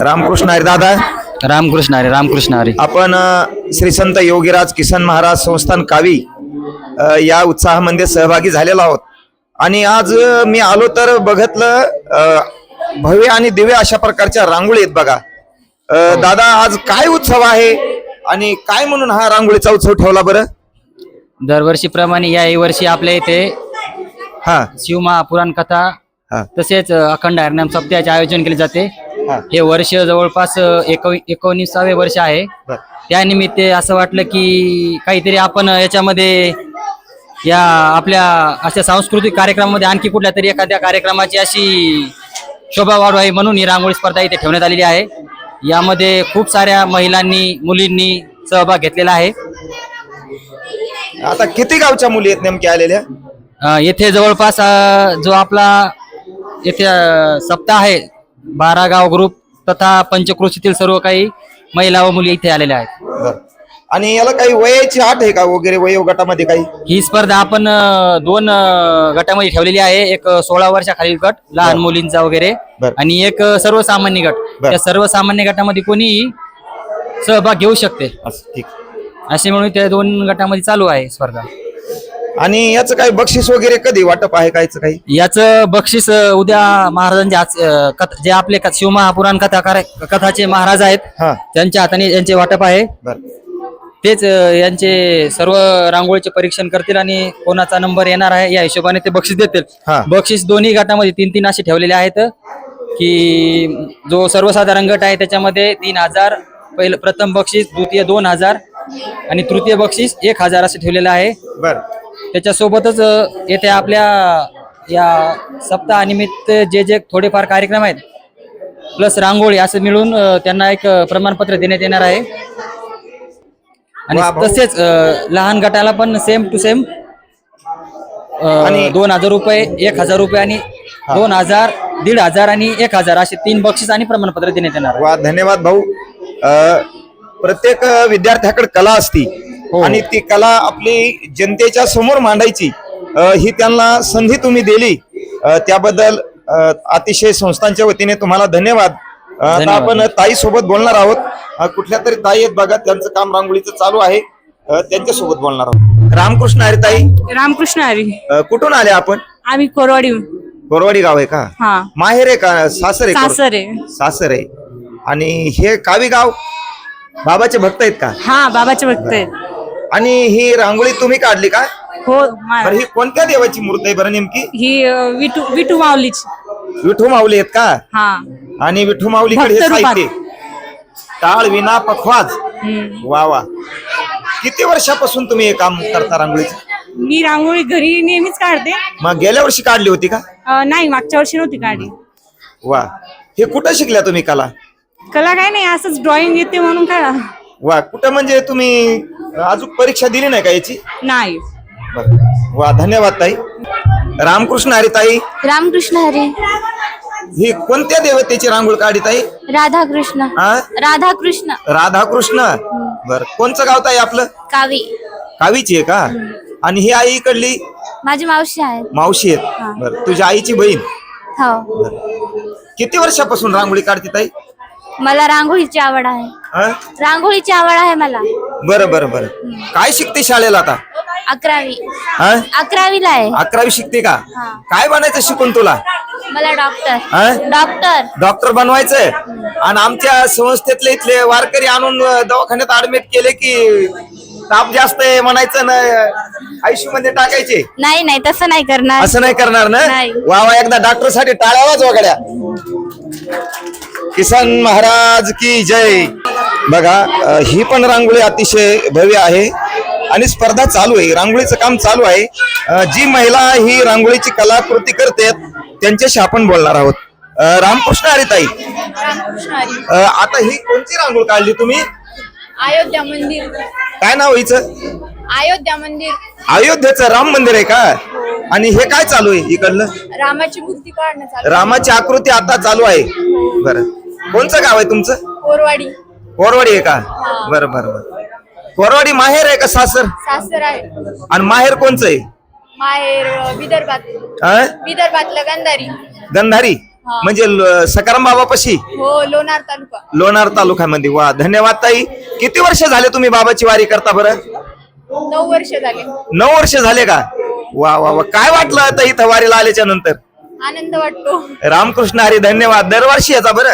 रामकृष्ण हरी दादा. रामकृष्ण हरी. रामकृष्ण हरी. आपण श्री संत योगीराज किसन महाराज संस्थान कावी या उत्साहामध्ये सहभागी झालेलो आहोत. आणि आज मी आलो तर बघितलं भव्य आणि दिव्य अशा प्रकारच्या रांगोळी आहेत बघा. दादा आज काय उत्सव आहे आणि काय म्हणून हा रांगोळीचा उत्सव ठेवला बरं? दरवर्षीप्रमाणे याही वर्षी आपल्या इथे शिवमहापुराण कथा तसेच अखंड हरिनाम सप्ताहाचे आयोजन केले जाते. हे वर्ष जवळपास 19वे वर्ष आहे. त्यानिमित्त असं वाटलं की काहीतरी आपण याच्यामध्ये या आपल्या अशा सांस्कृतिक कार्यक्रमामध्ये आणखी कुठल्या तरी एखाद्या कार्यक्रमाची अशी शोभा वाढवावी म्हणून ही रांगोळी स्पर्धा इथे ठेवण्यात आलेली आहे. यामध्ये खूप साऱ्या महिलांनी मुलींनी सहभाग घेतलेला आहे. आता किती गावच्या मुली आहेत नेमक्या आलेल्या? येथे जवळपास जो आपला येथे सप्ताह आहे 12 गाव ग्रुप तथा पंचक्रोशीतील सर्व काही महिला व मुली इथे आलेल्या आहेत. आणि याला काही वयाची अट आहे का वगैरे वयो गटामध्ये काही? ही स्पर्धा आपण 2 गटामध्ये ठेवलेली आहे. एक 16 वर्षाखालील गट लहान मुलींचा वगैरे आणि एक सर्वसामान्य गट. त्या सर्वसामान्य गटामध्ये कोणीही सहभाग घेऊ शकते असे म्हणून त्या 2 गटामध्ये चालू आहे स्पर्धा. आणि याचं काही बक्षीस वगैरे कधी वाटप आहे कायच काही? याचं बक्षीस उद्या महाराजांचे जे आपले शिवमहापुराण कथाचे महाराज आहेत त्यांच्या हाताने यांचे वाटप आहे. तेच यांचे सर्व रांगोळीचे परीक्षण करतील आणि कोणाचा नंबर येणार आहे या हिशोबाने ते बक्षीस देतील. बक्षीस दोन्ही गटामध्ये 3-3 असे ठेवलेले आहेत की जो सर्वसाधारण गट आहे त्याच्यामध्ये 3000 पहिलं प्रथम बक्षीस, द्वितीय 2000 आणि तृतीय बक्षीस 1000 असे ठेवलेलं आहे. त्याच्यासोबतच येथे आपल्या या सप्ताहानिमित्त जे थोडेफार कार्यक्रम आहेत प्लस रांगोळी असं मिळून त्यांना एक प्रमाणपत्र देण्यात येणार आहे. आणि तसेच लहान गटाला पण सेम टू सेम 2000 रुपये, 1000 रुपये आणि 2000, 1500 आणि 1000 असे 3 बक्षीस आणि प्रमाणपत्र देण्यात येणार. वा, धन्यवाद भाऊ. प्रत्येक विद्यार्थ्याकडे कला असती आणि ती कला आपली जनतेच्या समोर मांडायची ही त्यांना संधी तुम्ही दिली त्याबद्दल अतिशय संस्थांच्या वतीने तुम्हाला धन्यवाद. आता आपण ताई सोबत बोलणार आहोत. कुठल्या तरी ताई आहेत बघा, त्यांचं काम रांगोळीचं चालू आहे, त्यांच्या सोबत बोलणार आहोत. रामकृष्ण हरी ताई. रामकृष्ण हरी. कुठून आले आपण? आम्ही कोरवाडी. कोरवाडी गाव आहे का? माहेर आहे का सासर आहे? सासर आहे. सासर आहे. आणि हे कावी गाव बाबाचे भक्त आहेत का? हा, बाबाचे भक्त आहेत. आणि ही रांगोळी तुम्ही काढली का? हो. ही कोणत्या देवाची मूर्ती आहे बरं नेमकी? ही विठू माऊलीची. विठू माऊली आहेत का? हा. आणि विठू माऊलीकडे हे साहित्य टाळ, विना, पखवाज. वा वा. किती वर्षापासून तुम्ही हे काम करता रांगोळीचं? मी रांगोळी घरी नेहमीच काढते. मग गेल्या वर्षी काढली होती का? नाही, मागच्या वर्षी नव्हती काढली. वा. हे कुठं शिकल्या तुम्ही कला? कला काय नाही, असंच ड्रॉइंग येते म्हणून काढा. वा. कुठं म्हणजे तुम्ही अजून परीक्षा दिली नाही का याची? नाही. वा, धन्यवाद ताई. रामकृष्ण हरी ताई. रामकृष्ण हरी. ही कोणत्या देवतेची रांगोळी काढी ताई? राधाकृष्ण. राधाकृष्ण. राधाकृष्ण. बर. कोणचं गाव ताई आपलं? कावी. कावीची आहे का? आणि ही आई इकडली? माझी मावशी आहे. मावशी आहेत. बर. तुझ्या आईची बहीण? हो. किती वर्षापासून रांगोळी काढते ताई? मला रांगोळीची आवड आहे. रांगोळीची आवड आहे मला. बरं बरं बरं. काय शिकते शाळेला आता? 11वी. 11वीला आहे. 11वी शिकते का? काय बनायचं शिकून तुला? मला डॉक्टर. डॉक्टर बनवायचंय. आणि आमच्या संस्थेतले इथले वारकरी आणून दवाखान्यात ऍडमिट केले की ताप जास्त आहे म्हणायचं ना, आयसीयू मध्ये टाकायचे? नाही नाही, तसं नाही करणार. असं नाही करणार ना? वा वा. एकदा डॉक्टर साठी टाळ्या वाजवा. किसन महाराज की जय. बघा, ही पण रांगोळी अतिशय भव्य आहे आणि स्पर्धा चालू आहे, रांगोळीचं काम चालू आहे. जी महिला ही रांगोळीची कलाकृती करते त्यांच्याशी आपण बोलणार आहोत. रामकृष्ण हरी ताई. आता ही कोणती रांगोळी काढली तुम्ही? अयोध्या मंदिर. काय नाव हिचं? अयोध्या मंदिर. अयोध्येचं राम मंदिर आहे का? आणि हे काय चालू आहे इकडलं? रामाची मूर्ती काढणं. रामाची आकृती आता चालू आहे. बरं. कोणचं गाव आहे तुमचं? कोरवाडी. कोरवाडी आहे का? बरं बरं बरं. कोरवाडी माहेर आहे का सासर? सासर आहे. आणि माहेर कोणचं आहे? माहेर विदर्भात. विदर्भातलं गंधारी. गंधारी. म्हणजे सकाराम बाबापाशी हो लोणार तालुका लोणार तालुक्यामध्ये. वा, धन्यवाद ताई. किती वर्ष झाले तुम्ही बाबाची वारी करता बरं? 9 वर्ष झाले. 9 वर्ष झाले का? वा वा वा, काय वाटलं आता इथं वारीला आल्याच्या नंतर? आनंद वाटतो. रामकृष्ण हरी, धन्यवाद. दरवर्षी याचा बरं.